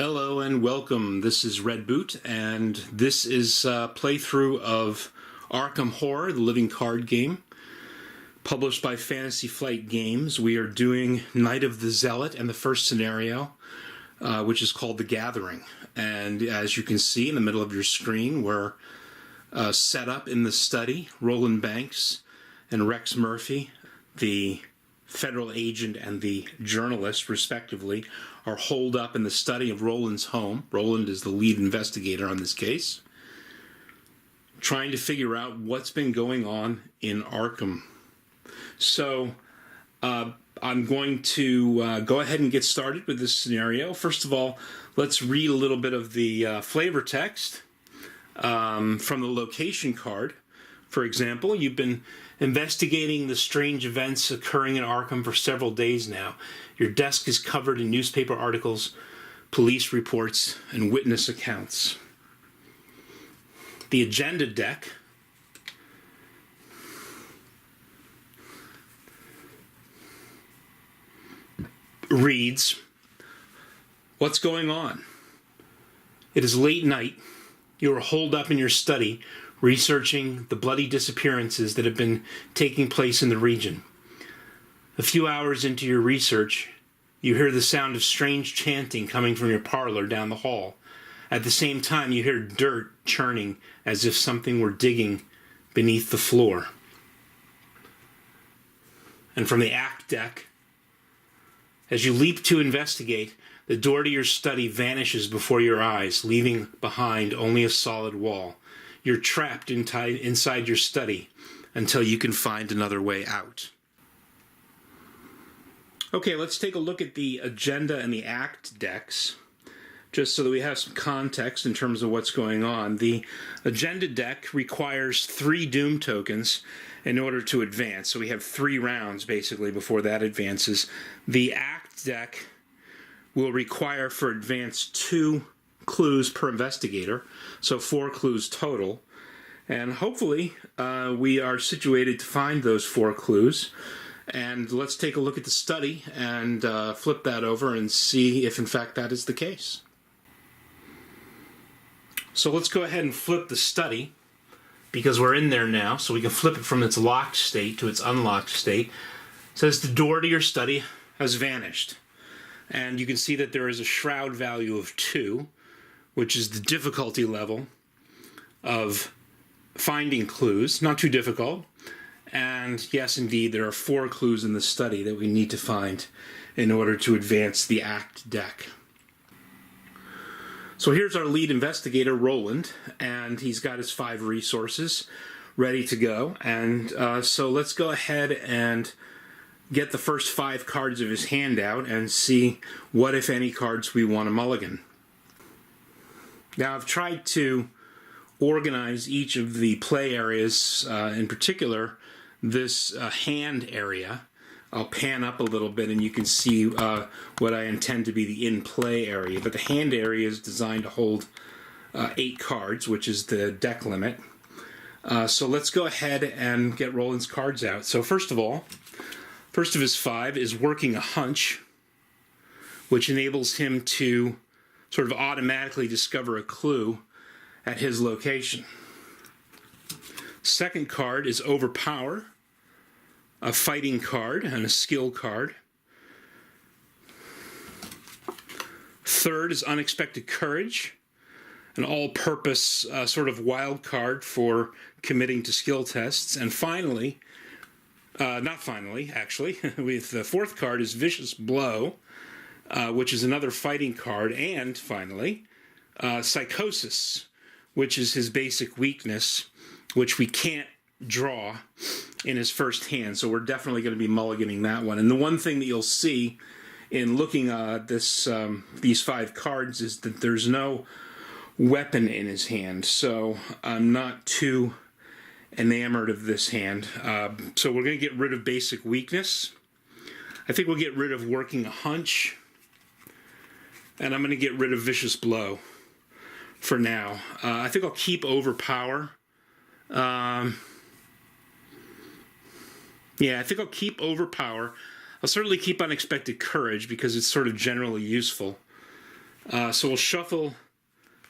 Hello and welcome. This is Redboot, and this is a playthrough of Arkham Horror, the living card game, published by Fantasy Flight Games. We are doing Night of the Zealot and the first scenario, which is called The Gathering. And as you can see in the middle of your screen, we're set up in the study. Roland Banks and Rex Murphy, the federal agent and the journalist, respectively, are holed up in the study of Roland's home. Roland is the lead investigator on this case, trying to figure out what's been going on in Arkham. So I'm going to go ahead and get started with this scenario. First of all, let's read a little bit of the flavor text from the location card. For example, you've been investigating the strange events occurring in Arkham for several days now. Your desk is covered in newspaper articles, police reports, and witness accounts. The agenda deck reads, "What's going on? It is late night. You are holed up in your study, researching the bloody disappearances that have been taking place in the region. A few hours into your research, you hear the sound of strange chanting coming from your parlor down the hall. At the same time, you hear dirt churning as if something were digging beneath the floor." And from the act deck, as you leap to investigate, the door to your study vanishes before your eyes, leaving behind only a solid wall. You're trapped inside your study until you can find another way out. Okay, let's take a look at the agenda and the act decks, just so that we have some context in terms of what's going on. The agenda deck requires 3 doom tokens in order to advance, so we have 3 rounds, basically, before that advances. The act deck will require for advance 2 clues per investigator, so 4 clues total, and hopefully we are situated to find those 4 clues. And let's take a look at the study and flip that over and see if in fact that is the case. So let's go ahead and flip the study, because we're in there now, so we can flip it from its locked state to its unlocked state. It says the door to your study has vanished, and you can see that there is a shroud value of 2, which is the difficulty level of finding clues. Not too difficult. And yes, indeed, there are 4 clues in the study that we need to find in order to advance the act deck. So here's our lead investigator, Roland, and he's got his 5 resources ready to go. And so let's go ahead and get the first 5 cards of his hand out and see what, if any, cards we want to mulligan. Now, I've tried to organize each of the play areas, in particular this hand area. I'll pan up a little bit and you can see what I intend to be the in-play area. But the hand area is designed to hold 8 cards, which is the deck limit. So let's go ahead and get Roland's cards out. So first of all, first of his 5 is working a hunch, which enables him to sort of automatically discover a clue at his location. Second card is Overpower, a fighting card and a skill card. Third is Unexpected Courage, an all-purpose sort of wild card for committing to skill tests. And finally, not finally, actually, with the 4th card is Vicious Blow, which is another fighting card. And finally, Psychosis, which is his basic weakness, which we can't draw in his first hand. So we're definitely going to be mulliganing that one. And the one thing that you'll see in looking at these 5 cards is that there's no weapon in his hand. So I'm not too enamored of this hand. So we're going to get rid of basic weakness. I think we'll get rid of working a hunch. And I'm going to get rid of Vicious Blow for now. I think I'll keep Overpower. Yeah, I think I'll keep Overpower. I'll certainly keep Unexpected Courage because it's sort of generally useful. So we'll shuffle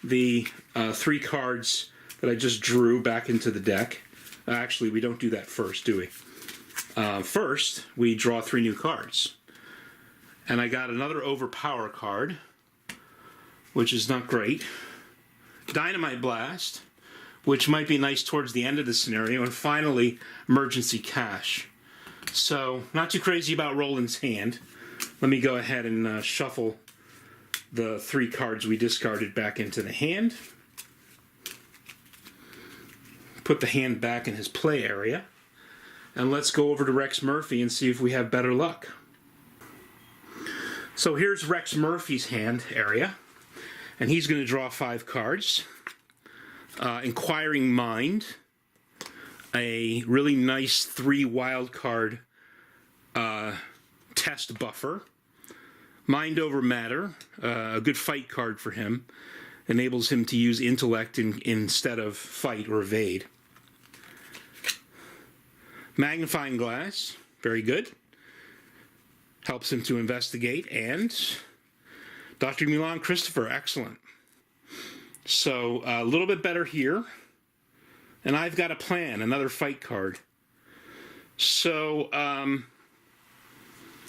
the 3 cards that I just drew back into the deck. Actually, we don't do that first, do we? First, we draw 3 new cards. And I got another Overpower card, which is not great. Dynamite Blast, which might be nice towards the end of the scenario. And finally, Emergency Cash. So, not too crazy about Roland's hand. Let me go ahead and shuffle the 3 cards we discarded back into the hand. Put the hand back in his play area. And let's go over to Rex Murphy and see if we have better luck. So here's Rex Murphy's hand area. And he's going to draw 5 cards. Inquiring Mind. A really nice 3 wild card test buffer. Mind Over Matter, a good fight card for him. Enables him to use intellect instead of fight or evade. Magnifying Glass, very good. Helps him to investigate. And Dr. Milan Christopher, excellent. So a little bit better here. And I've got a plan, another fight card. So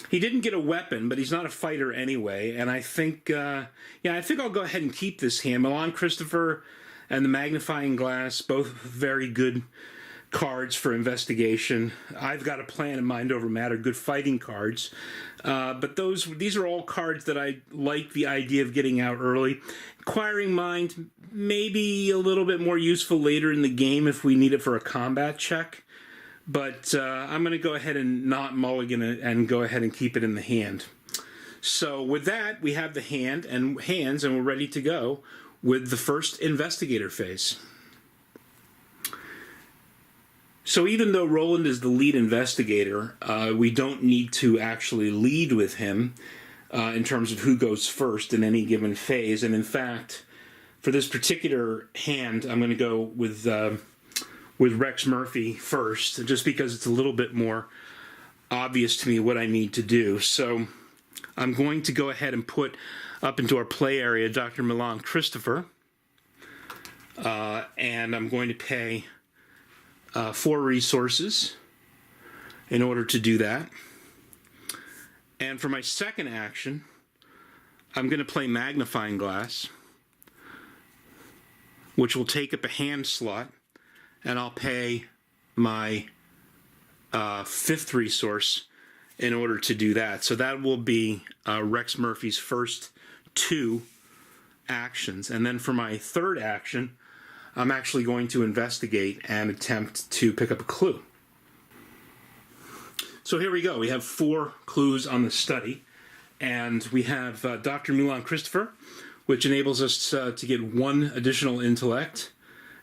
he didn't get a weapon, but he's not a fighter anyway. And I think, I think I'll go ahead and keep this hand. Milan Christopher and the Magnifying Glass, both very good cards for investigation. I've got a plan in Mind Over Matter, good fighting cards. But these are all cards that I like the idea of getting out early. Inquiring Mind, maybe a little bit more useful later in the game if we need it for a combat check. But I'm going to go ahead and not mulligan it and go ahead and keep it in the hand. So with that, we have the hands, and we're ready to go with the first investigator phase. So even though Roland is the lead investigator, we don't need to actually lead with him in terms of who goes first in any given phase. And in fact, for this particular hand, I'm going to go with Rex Murphy first, just because it's a little bit more obvious to me what I need to do. So I'm going to go ahead and put up into our play area Dr. Milan Christopher, and I'm going to pay 4 resources in order to do that. And for my second action, I'm going to play Magnifying Glass, which will take up a hand slot, and I'll pay my 5th resource in order to do that. So that will be Rex Murphy's first 2 actions. And then for my third action, I'm actually going to investigate and attempt to pick up a clue. So here we go. We have 4 clues on the study. And we have Dr. Milan Christopher, which enables us to get 1 additional intellect.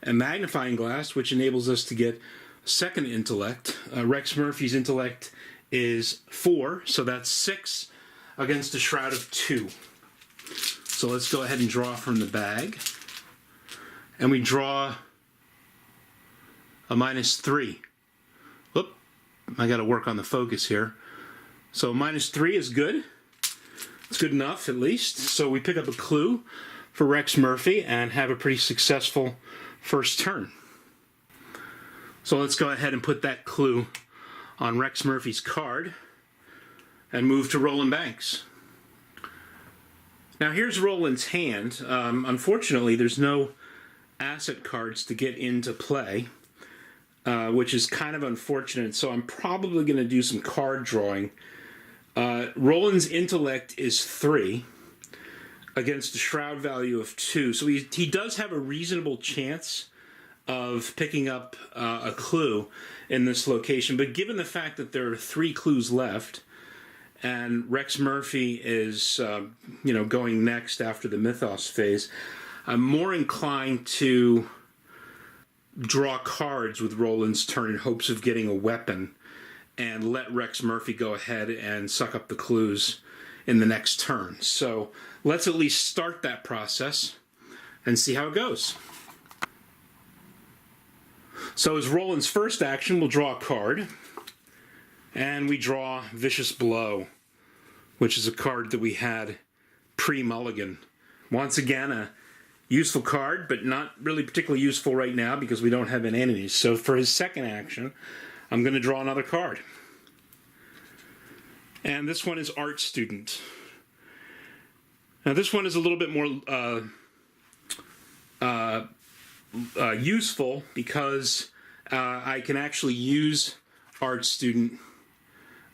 And Magnifying Glass, which enables us to get a 2nd intellect. Rex Murphy's intellect is 4, so that's 6 against a shroud of 2. So let's go ahead and draw from the bag. And we draw a -3. Whoop, I got to work on the focus here. So -3 is good. It's good enough, at least. So we pick up a clue for Rex Murphy and have a pretty successful first turn. So let's go ahead and put that clue on Rex Murphy's card and move to Roland Banks. Now here's Roland's hand. Unfortunately, there's no asset cards to get into play, which is kind of unfortunate, so I'm probably going to do some card drawing. Roland's intellect is 3 against a shroud value of 2, so he does have a reasonable chance of picking up a clue in this location, but given the fact that there are 3 clues left, and Rex Murphy is going next after the Mythos phase, I'm more inclined to draw cards with Roland's turn in hopes of getting a weapon and let Rex Murphy go ahead and suck up the clues in the next turn. So let's at least start that process and see how it goes. So as Roland's first action, we'll draw a card, and we draw Vicious Blow, which is a card that we had pre-mulligan Once again, a useful card, but not really particularly useful right now because we don't have any enemies. So for his second action, I'm going to draw another card. And this one is Art Student. Now this one is a little bit more useful because I can actually use Art Student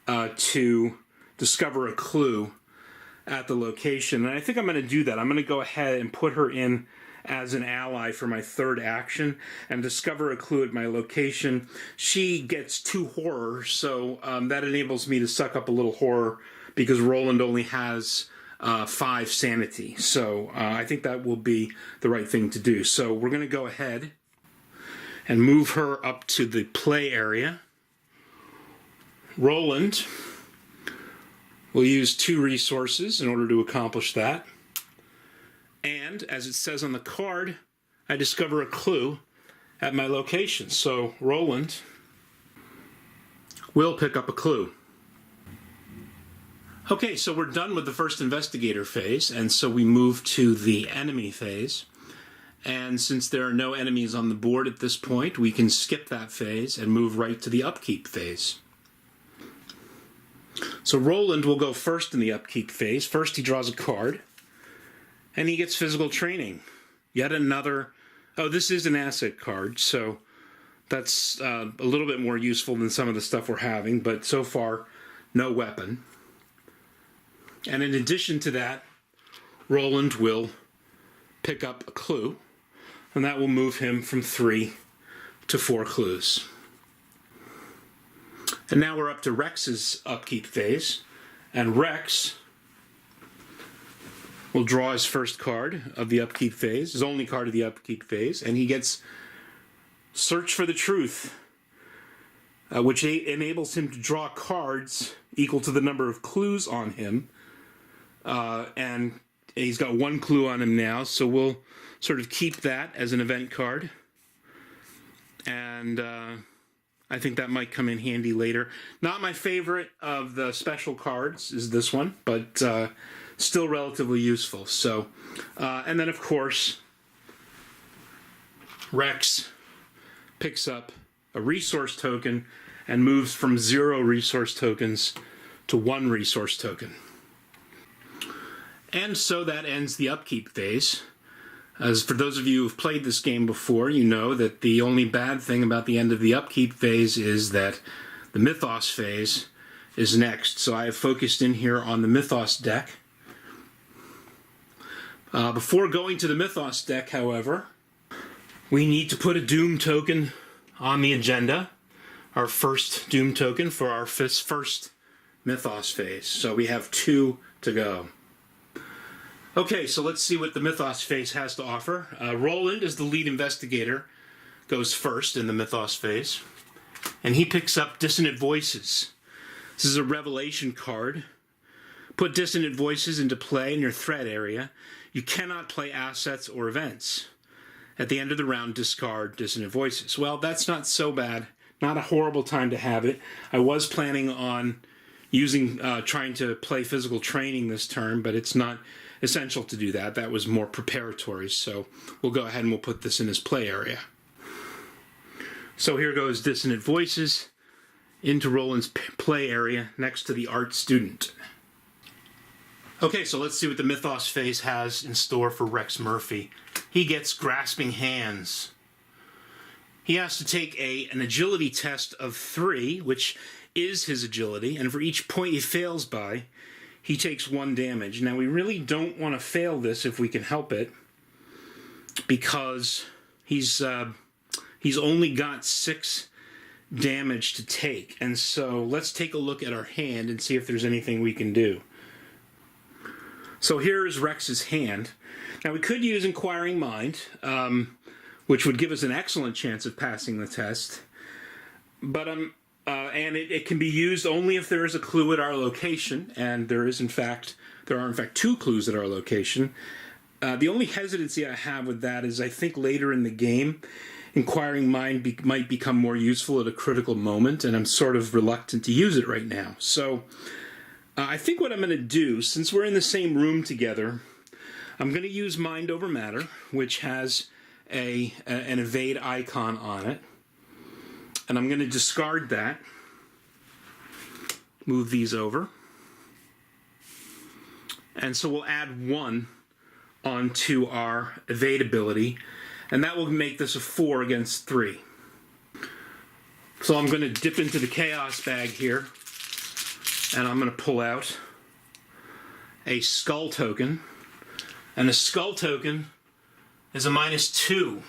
to discover a clue at the location. And I think I'm going to do that. I'm going to go ahead and put her in as an ally for my third action and discover a clue at my location. She gets 2 horror, so that enables me to suck up a little horror because Roland only has 5 sanity. So I think that will be the right thing to do. So we're going to go ahead and move her up to the play area. Roland will use 2 resources in order to accomplish that. And, as it says on the card, I discover a clue at my location. So, Roland will pick up a clue. Okay, so we're done with the first investigator phase, and so we move to the enemy phase. And since there are no enemies on the board at this point, we can skip that phase and move right to the upkeep phase. So Roland will go first in the upkeep phase. First he draws a card, and he gets physical training. Yet another... Oh, this is an asset card, so that's a little bit more useful than some of the stuff we're having, but so far, no weapon. And in addition to that, Roland will pick up a clue, and that will move him from 3 to 4 clues. And now we're up to Rex's upkeep phase, and Rex will draw his first card of the upkeep phase, his only card of the upkeep phase, and he gets Search for the Truth, which enables him to draw cards equal to the number of clues on him, and he's got 1 clue on him now, so we'll sort of keep that as an event card, and I think that might come in handy later. Not my favorite of the special cards is this one, but still relatively useful. So, and then of course, Rex picks up a resource token and moves from 0 resource tokens to 1 resource token. And so that ends the upkeep phase. As for those of you who've played this game before, you know that the only bad thing about the end of the upkeep phase is that the Mythos phase is next. So I have focused in here on the Mythos deck. Before going to the Mythos deck, however, we need to put a Doom token on the agenda. Our first Doom token for our first Mythos phase. So we have 2 to go. Okay, so let's see what the Mythos phase has to offer. Roland, as the lead investigator, goes first in the Mythos phase, and he picks up Dissonant Voices. This is a revelation card. Put Dissonant Voices into play in your threat area. You cannot play assets or events. At the end of the round, discard Dissonant Voices. Well, that's not so bad. Not a horrible time to have it. I was planning on trying to play physical training this turn, but it's not essential to do that. That was more preparatory, so we'll go ahead and we'll put this in his play area. So here goes Dissonant Voices into Roland's play area next to the Art Student. Okay, so let's see what the Mythos phase has in store for Rex Murphy. He gets Grasping Hands. He has to take an agility test of 3, which is his agility, and for each point he fails by, he takes 1 damage. Now, we really don't want to fail this if we can help it, because he's only got 6 damage to take. And so let's take a look at our hand and see if there's anything we can do. So here is Rex's hand. Now, we could use Inquiring Mind, which would give us an excellent chance of passing the test. But and it can be used only if there is a clue at our location, and there are in fact 2 clues at our location. The only hesitancy I have with that is I think later in the game, Inquiring Mind might become more useful at a critical moment, and I'm sort of reluctant to use it right now. So I think what I'm going to do, since we're in the same room together, I'm going to use Mind Over Matter, which has an evade icon on it. And I'm going to discard that. Move these over. And so we'll add 1 onto our evade ability, and that will make this a 4 against 3. So I'm going to dip into the chaos bag here, and I'm going to pull out a skull token, and a skull token is a -2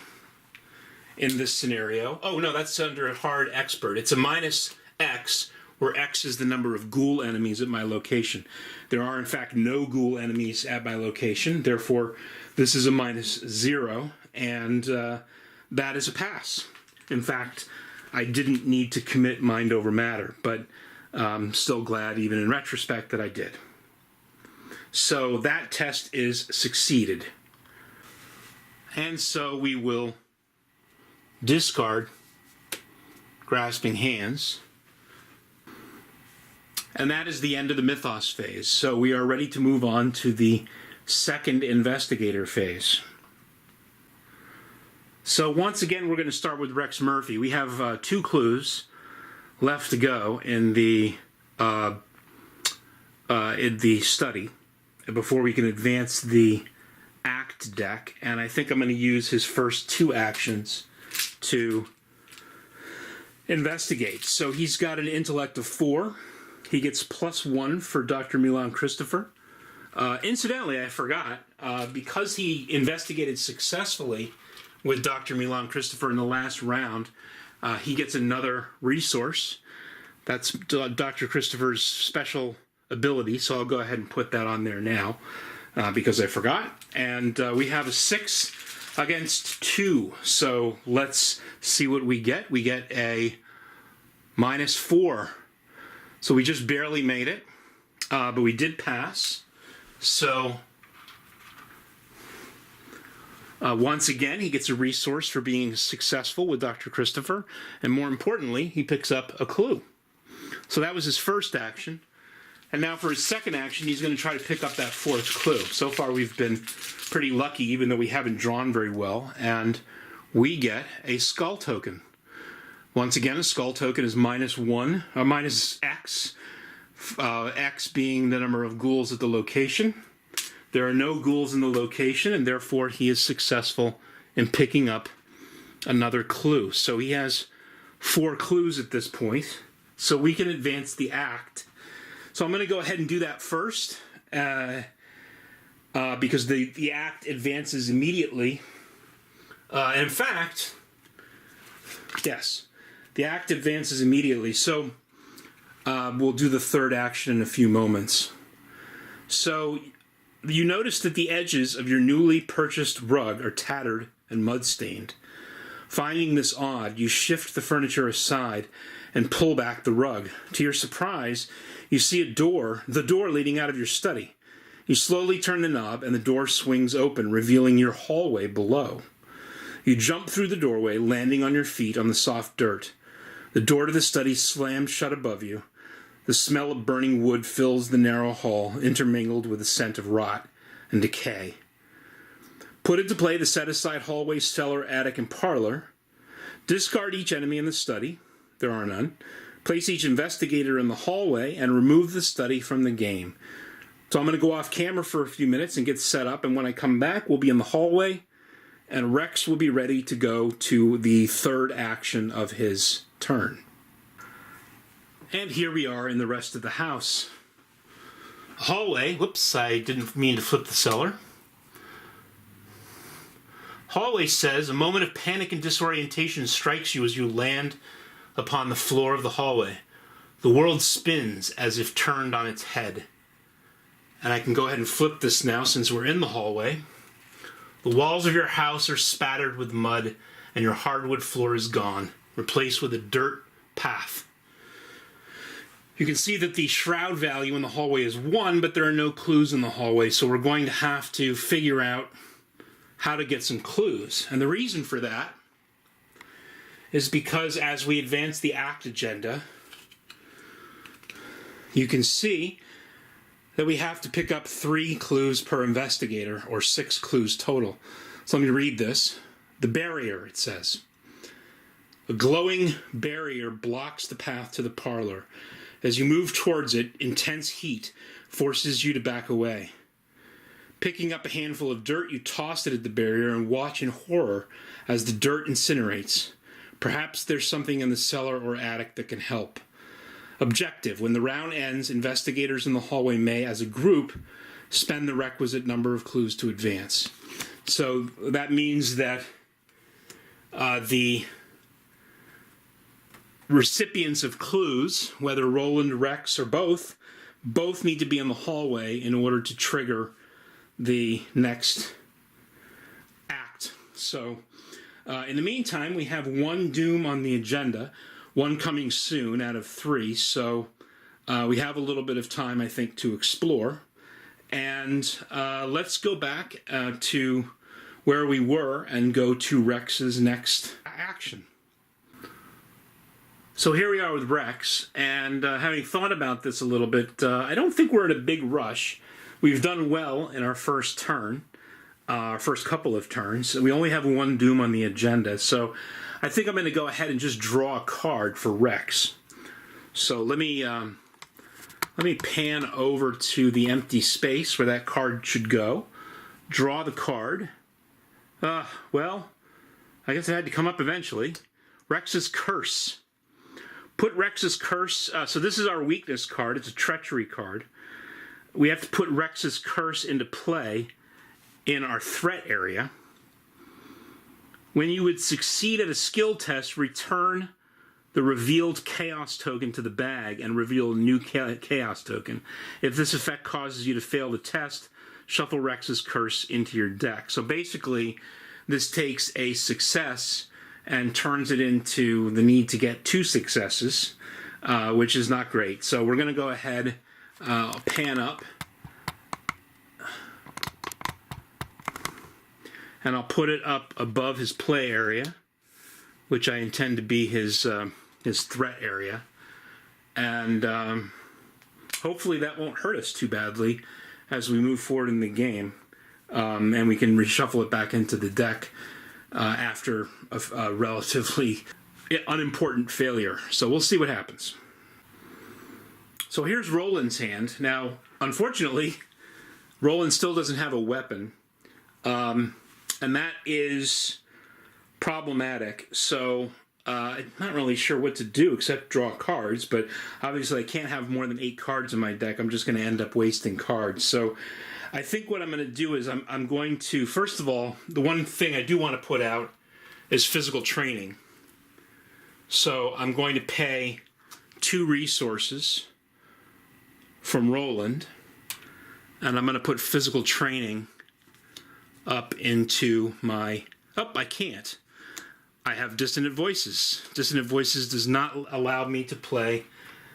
in this scenario. Oh no, that's under a hard expert. It's a -X, where X is the number of ghoul enemies at my location. There are, in fact, no ghoul enemies at my location. Therefore, this is a -0, and that is a pass. In fact, I didn't need to commit Mind Over Matter, but I'm still glad, even in retrospect, that I did. So that test is succeeded. And so we will discard Grasping Hands. And that is the end of the Mythos phase. So we are ready to move on to the second Investigator phase. So once again, we're going to start with Rex Murphy. We have 2 clues left to go in the study before we can advance the Act deck. And I think I'm going to use his first 2 actions to investigate. So he's got an intellect of 4. He gets +1 for Dr. Milan Christopher. Incidentally, I forgot, because he investigated successfully with Dr. Milan Christopher in the last round, he gets another resource. That's Dr. Christopher's special ability, so I'll go ahead and put that on there now, because I forgot. And we have a 6 against 2, so let's see what we get. We get a -4. So we just barely made it, but we did pass. So once again, he gets a resource for being successful with Dr. Christopher, and more importantly, he picks up a clue. So that was his first action. And now for his second action, he's going to try to pick up that 4th clue. So far we've been pretty lucky, even though we haven't drawn very well, and we get a skull token. Once again, a skull token is -1, -X, X being the number of ghouls at the location. There are no ghouls in the location, and therefore he is successful in picking up another clue. So he has 4 clues at this point, so we can advance the Act. So I'm going to go ahead and do that first, because the Act advances immediately. In fact, yes. The Act advances immediately, so we'll do the third action in a few moments. So you notice that the edges of your newly purchased rug are tattered and mud-stained. Finding this odd, you shift the furniture aside and pull back the rug. To your surprise, you see the door leading out of your study. You slowly turn the knob and the door swings open, revealing your hallway below. You jump through the doorway, landing on your feet on the soft dirt. The door to the study slams shut above you. The smell of burning wood fills the narrow hall, intermingled with the scent of rot and decay. Put into play the set-aside hallway, cellar, attic, and parlor. Discard each enemy in the study. There are none. Place each investigator in the hallway and remove the study from the game. So I'm going to go off camera for a few minutes and get set up, and when I come back, we'll be in the hallway, and Rex will be ready to go to the third action of his turn. And here we are in the rest of the house. Hallway, whoops, I didn't mean to flip the cellar. Hallway says, a moment of panic and disorientation strikes you as you land upon the floor of the hallway. The world spins as if turned on its head. And I can go ahead and flip this now since we're in the hallway. The walls of your house are spattered with mud and your hardwood floor is gone, replaced with a dirt path. You can see that the shroud value in the hallway is 1, but there are no clues in the hallway, so we're going to have to figure out how to get some clues. And the reason for that is because as we advance the act agenda, you can see that we have to pick up 3 clues per investigator, or 6 clues total. So let me read this. The barrier, it says. A glowing barrier blocks the path to the parlor. As you move towards it, intense heat forces you to back away. Picking up a handful of dirt, you toss it at the barrier and watch in horror as the dirt incinerates. Perhaps there's something in the cellar or attic that can help. Objective. When the round ends, investigators in the hallway may, as a group, spend the requisite number of clues to advance. So that means that the recipients of clues, whether Roland, Rex, or both need to be in the hallway in order to trigger the next act. So in the meantime, we have 1 doom on the agenda, 1 coming soon out of 3, so we have a little bit of time, I think, to explore. And let's go back to where we were and go to Rex's next action. So here we are with Rex, and having thought about this a little bit, I don't think we're in a big rush. We've done well in our first turn, our first couple of turns. We only have 1 doom on the agenda, so I think I'm going to go ahead and just draw a card for Rex. So let me pan over to the empty space where that card should go. Draw the card. Well, I guess it had to come up eventually. Rex's Curse. Put Rex's Curse, so this is our weakness card, it's a treachery card. We have to put Rex's Curse into play in our threat area. When you would succeed at a skill test, return the revealed Chaos token to the bag and reveal a new Chaos token. If this effect causes you to fail the test, shuffle Rex's Curse into your deck. So basically, this takes a success and turns it into the need to get 2 successes, which is not great. So we're going to go ahead, pan up, and I'll put it up above his play area, which I intend to be his threat area, and hopefully that won't hurt us too badly as we move forward in the game, and we can reshuffle it back into the deck after a relatively unimportant failure. So we'll see what happens. So here's Roland's hand. Now, unfortunately, Roland still doesn't have a weapon, and that is problematic. So I'm not really sure what to do except draw cards, but obviously I can't have more than 8 cards in my deck. I'm just going to end up wasting cards. So I think what I'm going to do is I'm going to, first of all, the one thing I do want to put out is physical training. So I'm going to pay 2 resources from Roland, and I'm going to put physical training up into my... Oh, I can't. I have Dissonant Voices. Dissonant Voices does not allow me to play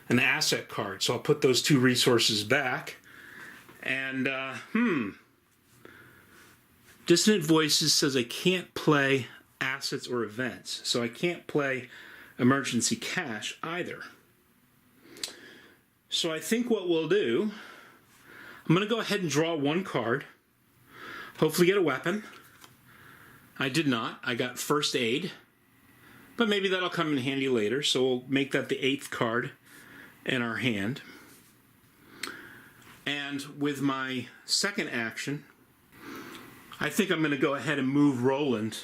an asset card, so I'll put those 2 resources back. And, Dissonant Voices says I can't play assets or events, so I can't play emergency cash either. So I think what we'll do, I'm going to go ahead and draw 1 card, hopefully get a weapon. I did not. I got first aid, but maybe that'll come in handy later, so we'll make that the 8th card in our hand. And with my second action, I think I'm going to go ahead and move Roland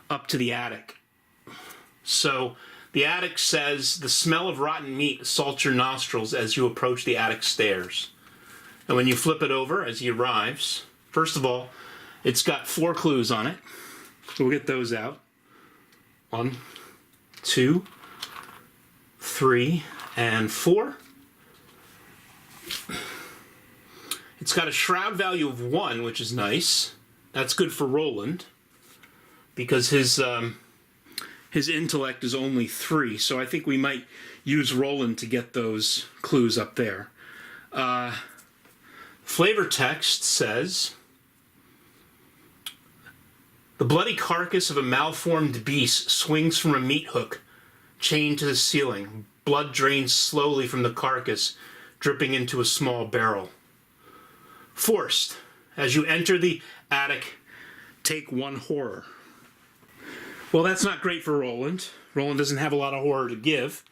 up to the attic. So the attic says, the smell of rotten meat assaults your nostrils as you approach the attic stairs. And when you flip it over as he arrives, first of all, it's got 4 clues on it. We'll get those out. 1, 2, 3, and 4. It's got a shroud value of 1, which is nice. That's good for Roland, because his intellect is only 3, so I think we might use Roland to get those clues up there. Flavor text says, the bloody carcass of a malformed beast swings from a meat hook chained to the ceiling. Blood drains slowly from the carcass, dripping into a small barrel. Forced. As you enter the attic, take 1 horror. Well, that's not great for Roland. Roland doesn't have a lot of horror to give.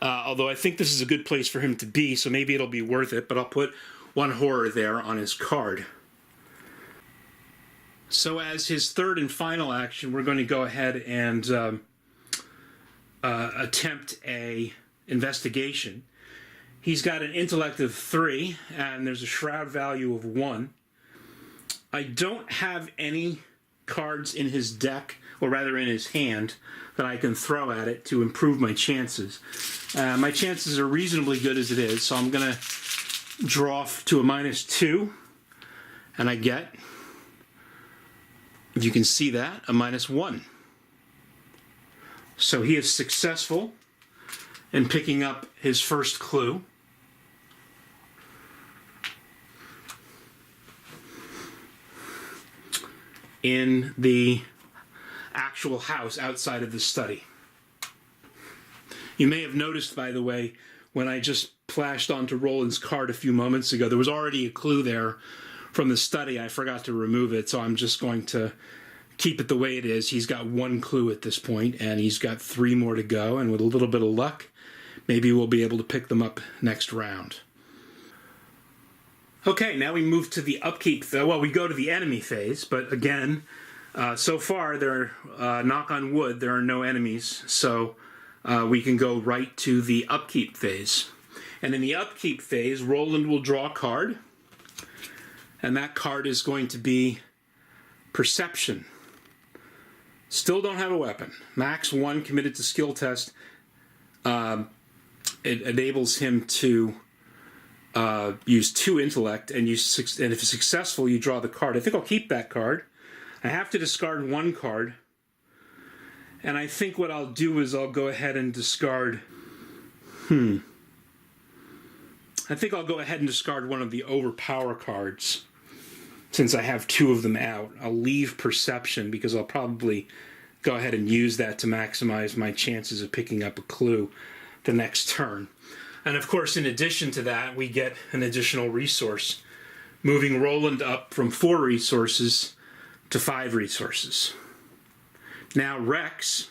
Although I think this is a good place for him to be, so maybe it'll be worth it, but I'll put 1 horror there on his card. So as his third and final action, we're going to go ahead and attempt a investigation. He's got an intellect of 3, and there's a shroud value of 1. I don't have any cards in his deck, or rather in his hand, that I can throw at it to improve my chances. My chances are reasonably good as it is, so I'm going to draw to a -2, and I get, if you can see that, a -1. So he is successful in picking up his first clue. In the actual house outside of the study. You may have noticed, by the way, when I just flashed onto Roland's card a few moments ago, there was already a clue there from the study. I forgot to remove it, so I'm just going to keep it the way it is. He's got 1 clue at this point, and he's got 3 more to go, and with a little bit of luck, maybe we'll be able to pick them up next round. Okay, now we move to the upkeep, well, we go to the enemy phase, but again, so far, knock on wood, there are no enemies, so we can go right to the upkeep phase. And in the upkeep phase, Roland will draw a card, and that card is going to be Perception. Still don't have a weapon. Max 1 committed to skill test. It enables him to use 2 intellect, and if it's successful, you draw the card. I think I'll keep that card. I have to discard 1 card, and I think what I'll do is I'll go ahead and discard, I think I'll go ahead and discard one of the Overpower cards, since I have 2 of them out. I'll leave Perception, because I'll probably go ahead and use that to maximize my chances of picking up a clue the next turn. And of course, in addition to that, we get an additional resource, moving Roland up from 4 resources to 5 resources. Now Rex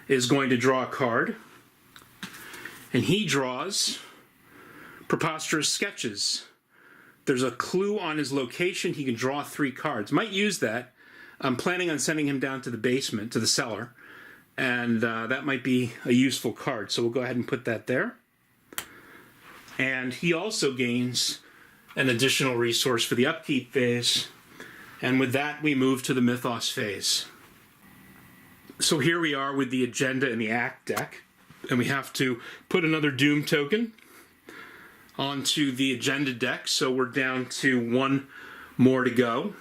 is going to draw a card, and he draws Preposterous Sketches. There's a clue on his location. He can draw 3 cards. Might use that. I'm planning on sending him down to the basement, to the cellar, and that might be a useful card, so we'll go ahead and put that there. And he also gains an additional resource for the upkeep phase, and with that we move to the Mythos phase. So here we are with the agenda in the Act deck, and we have to put another Doom token onto the agenda deck, so we're down to 1 more to go.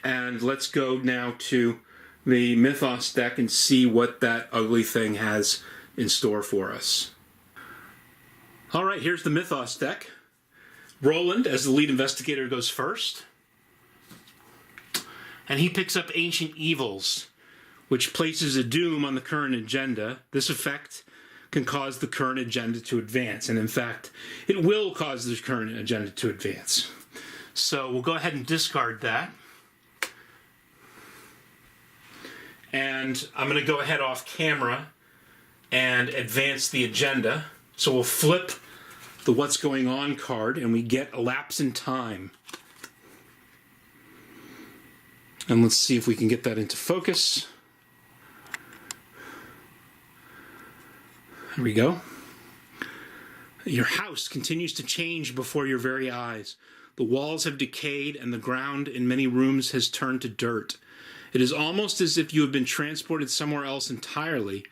And let's go now to the Mythos deck and see what that ugly thing has in store for us. Alright, here's the Mythos deck. Roland, as the lead investigator, goes first. And he picks up Ancient Evils, which places a doom on the current agenda. This effect can cause the current agenda to advance, and in fact, it will cause the current agenda to advance. So we'll go ahead and discard that. And I'm going to go ahead off camera and advance the agenda. So we'll flip the What's Going On card, and we get a Lapse in Time. And let's see if we can get that into focus. There we go. Your house continues to change before your very eyes. The walls have decayed, and the ground in many rooms has turned to dirt. It is almost as if you have been transported somewhere else entirely,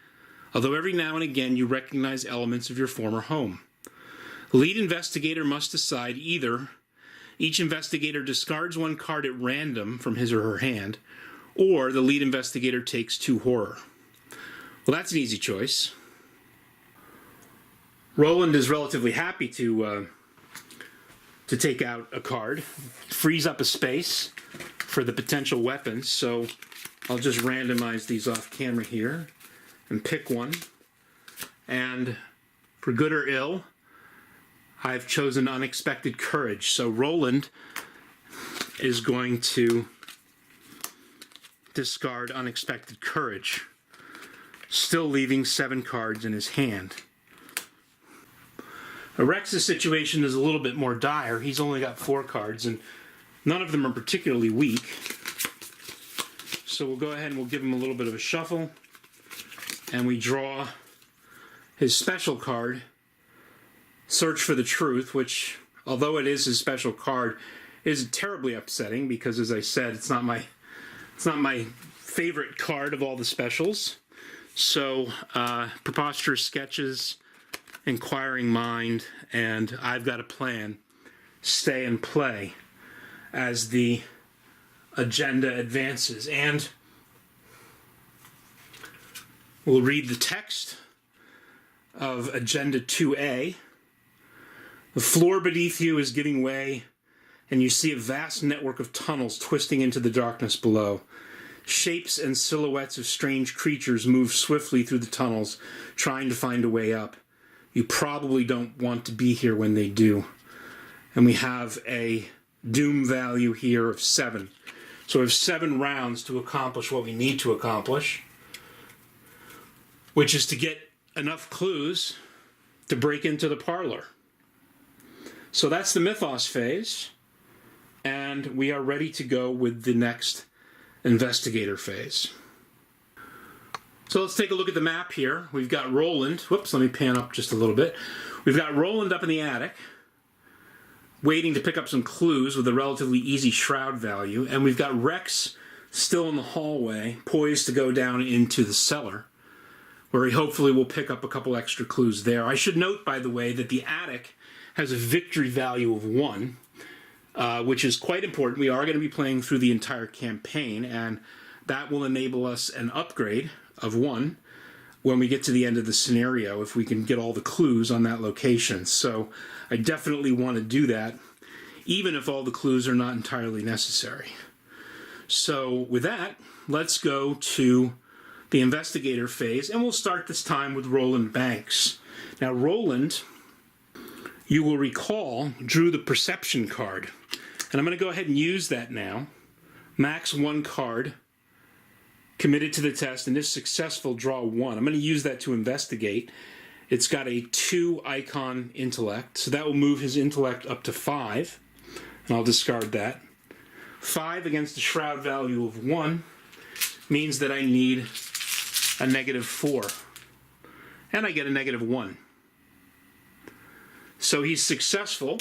although every now and again you recognize elements of your former home. The lead investigator must decide either each investigator discards 1 card at random from his or her hand, or the lead investigator takes 2 horror. Well, that's an easy choice. Roland is relatively happy to take out a card. Frees up a space for the potential weapons, so I'll just randomize these off camera here and pick one. And for good or ill, I've chosen Unexpected Courage. So Roland is going to discard Unexpected Courage, still leaving 7 cards in his hand. Rex's situation is a little bit more dire. He's only got 4 cards, and none of them are particularly weak. So we'll go ahead and we'll give him a little bit of a shuffle, and we draw his special card, Search for the Truth, which, although it is his special card, is terribly upsetting because, as I said, it's not my favorite card of all the specials. So, Preposterous Sketches, Inquiring Mind, and I've Got a Plan stay and play as the agenda advances. And we'll read the text of Agenda 2A. The floor beneath you is giving way, and you see a vast network of tunnels twisting into the darkness below. Shapes and silhouettes of strange creatures move swiftly through the tunnels, trying to find a way up. You probably don't want to be here when they do. And we have a doom value here of 7. So we have 7 rounds to accomplish what we need to accomplish, which is to get enough clues to break into the parlor. So that's the Mythos phase, and we are ready to go with the next Investigator phase. So let's take a look at the map here. We've got Roland. Whoops, let me pan up just a little bit. We've got Roland up in the attic, waiting to pick up some clues with a relatively easy shroud value, and we've got Rex still in the hallway, poised to go down into the cellar, where he hopefully will pick up a couple extra clues there. I should note, by the way, that the attic has a victory value of 1, which is quite important. We are going to be playing through the entire campaign, and that will enable us an upgrade of 1 when we get to the end of the scenario, if we can get all the clues on that location. So I definitely want to do that, even if all the clues are not entirely necessary. So with that, let's go to the Investigator phase, and we'll start this time with Roland Banks. Now, Roland, you will recall, drew the Perception card. And I'm going to go ahead and use that now. Max 1 card, committed to the test, and if successful, draw 1. I'm going to use that to investigate. It's got a 2 icon intellect, so that will move his intellect up to 5. And I'll discard that. 5 against a shroud value of 1 means that I need a -4. And I get a -1. So he's successful.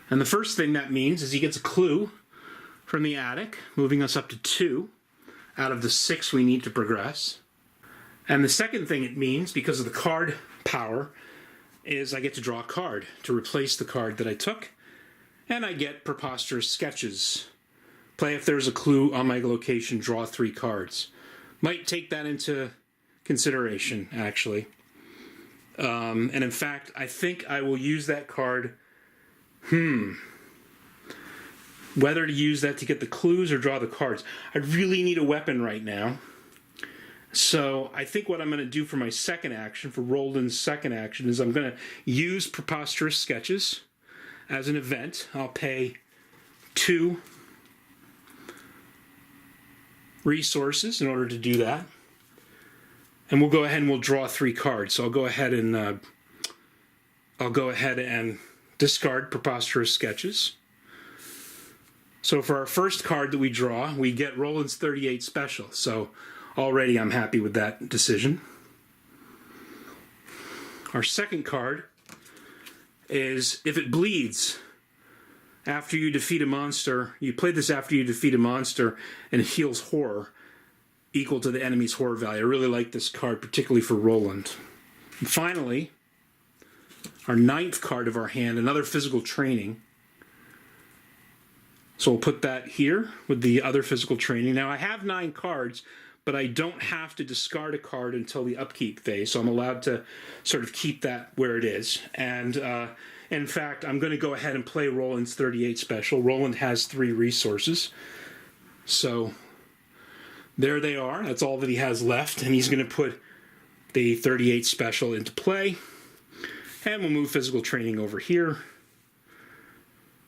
And the first thing that means is he gets a clue from the attic, moving us up to 2 out of the 6 we need to progress. And the second thing it means, because of the card power, is I get to draw a card to replace the card that I took, and I get Preposterous Sketches. Play if there's a clue on my location, draw 3 cards. Might take that into consideration, actually. And in fact, I think I will use that card. Whether to use that to get the clues or draw the cards. I really need a weapon right now. So I think what I'm going to do for my second action, for Roland's second action, is I'm going to use Preposterous Sketches as an event. I'll pay 2 resources in order to do that. And we'll go ahead and we'll draw 3 cards. So I'll go ahead and discard Preposterous Sketches. So for our first card that we draw, we get Roland's 38 special. So already I'm happy with that decision. Our second card is If It Bleeds. After you defeat a monster, you play this after you defeat a monster, and it heals horror equal to the enemy's horror value. I really like this card, particularly for Roland. And finally, our 9th card of our hand, another physical training. So we'll put that here with the other physical training. Now I have 9 cards, but I don't have to discard a card until the upkeep phase, so I'm allowed to sort of keep that where it is. And in fact, I'm going to go ahead and play Roland's 38 special. Roland has 3 resources. So there they are. That's all that he has left, and he's going to put the 38 special into play. And we'll move physical training over here.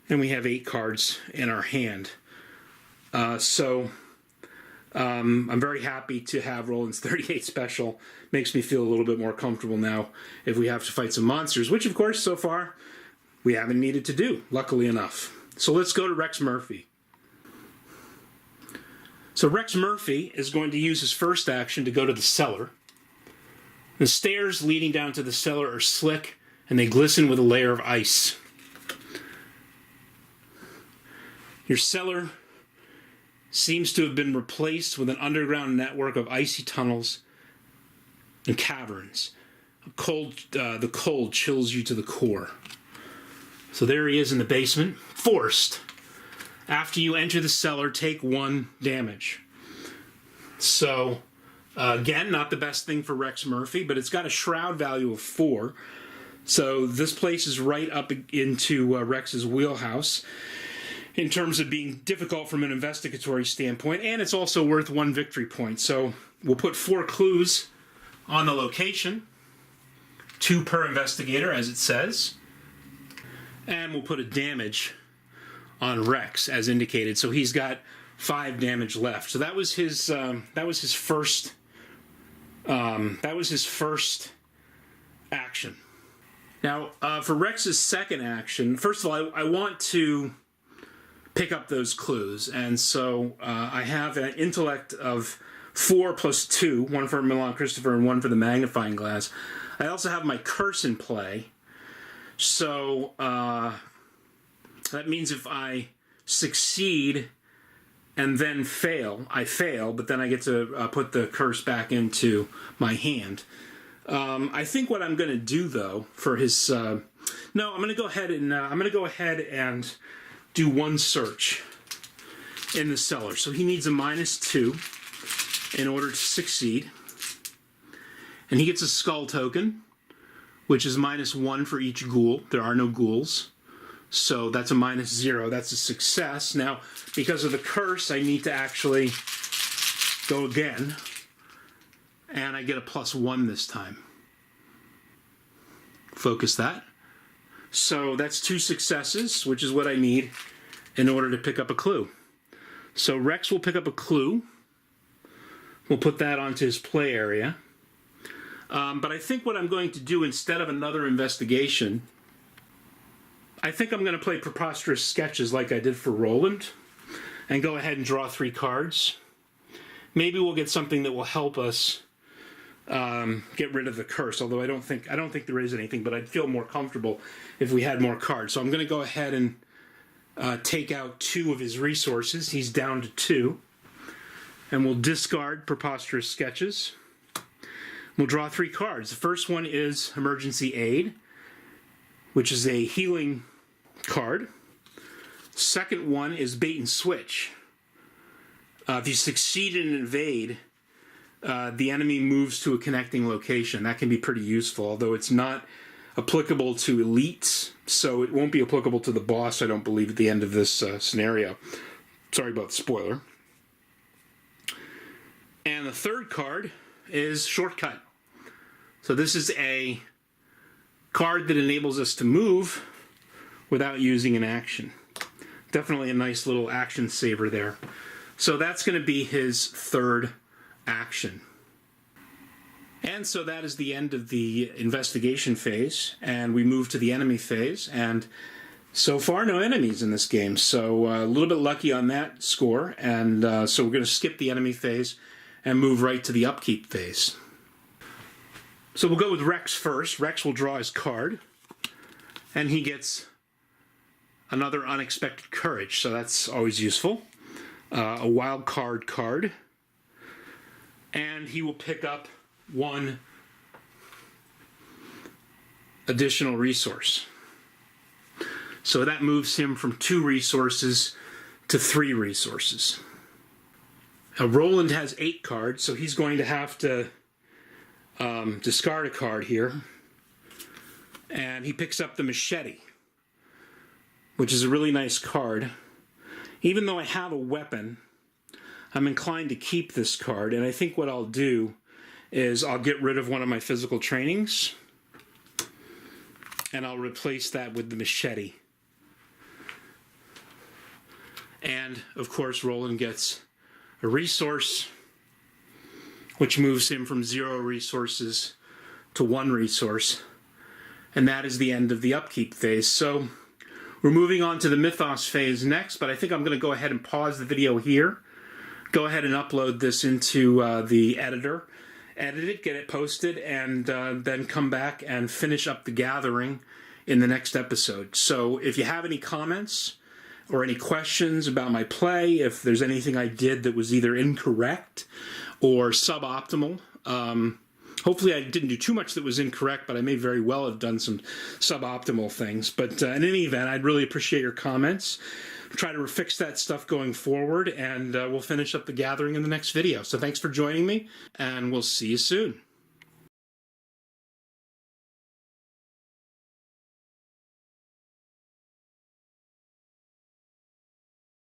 And we have 8 cards in our hand. I'm very happy to have Roland's 38 special. Makes me feel a little bit more comfortable now if we have to fight some monsters, which of course so far we haven't needed to do, luckily enough. So let's go to Rex Murphy. So Rex Murphy is going to use his first action to go to the cellar. The stairs leading down to the cellar are slick and they glisten with a layer of ice. Your cellar seems to have been replaced with an underground network of icy tunnels and caverns. The cold chills you to the core. So there he is in the basement, forced. After you enter the cellar, take 1 damage. So, again, not the best thing for Rex Murphy, but it's got a shroud value of 4. So this place is right up into Rex's wheelhouse in terms of being difficult from an investigatory standpoint, and it's also worth 1 victory point. So we'll put 4 clues on the location, 2 per investigator, as it says, and we'll put a damage on Rex, as indicated. So he's got 5 damage left. So that was his first action. Now, for Rex's second action, first of all, I want to pick up those clues, and so I have an intellect of 4 plus 2, 1 for Milan Christopher and 1 for the magnifying glass. I also have my curse in play, so that means if I succeed and then fail, I fail, but then I get to put the curse back into my hand. I think what I'm going to do, though, for his no, I'm going to go ahead and do 1 search in the cellar. So he needs a -2 in order to succeed. And he gets a skull token, which is -1 for each ghoul. There are no ghouls. So that's a -0. That's a success. Now, because of the curse, I need to actually go again. And I get a +1 this time. Focus that. So that's 2 successes, which is what I need in order to pick up a clue. So Rex will pick up a clue. We'll put that onto his play area. But I think what I'm going to do instead of another investigation, I think I'm going to play Preposterous Sketches like I did for Roland and go ahead and draw 3 cards. Maybe we'll get something that will help us get rid of the curse, although I don't think there is anything, but I'd feel more comfortable if we had more cards. So I'm going to go ahead and take out 2 of his resources. He's down to 2. And we'll discard Preposterous Sketches. We'll draw 3 cards. The first one is Emergency Aid, which is a healing card. Second one is Bait and Switch. If you succeed in an evade, the enemy moves to a connecting location. That can be pretty useful, although it's not applicable to elites, so it won't be applicable to the boss, I don't believe, at the end of this scenario. Sorry about the spoiler. And the third card is Shortcut. So this is a card that enables us to move without using an action. Definitely a nice little action saver there. So that's going to be his third action. And so that is the end of the investigation phase, and we move to the enemy phase, and so far no enemies in this game, so a little bit lucky on that score, and so we're going to skip the enemy phase and move right to the upkeep phase. So we'll go with Rex first. Rex will draw his card, and he gets another Unexpected Courage, so that's always useful. A wild card, and he will pick up 1 additional resource. So that moves him from 2 resources to 3 resources. Now Roland has 8 cards, so he's going to have to discard a card here. And he picks up the Machete, which is a really nice card. Even though I have a weapon, I'm inclined to keep this card, and I think what I'll do is I'll get rid of one of my physical trainings. and I'll replace that with the machete. And, of course, Roland gets a resource, which moves him from 0 resources to 1 resource. And that is the end of the upkeep phase. So we're moving on to the Mythos phase next, but I think I'm going to go ahead and pause the video here. Go ahead and upload this into the editor, edit it, get it posted, and then come back and finish up the gathering in the next episode. So if you have any comments or any questions about my play, if there's anything I did that was either incorrect or suboptimal, hopefully I didn't do too much that was incorrect, but I may very well have done some suboptimal things. But in any event, I'd really appreciate your comments. Try to fix that stuff going forward, and we'll finish up the gathering in the next video. So thanks for joining me, and we'll see you soon.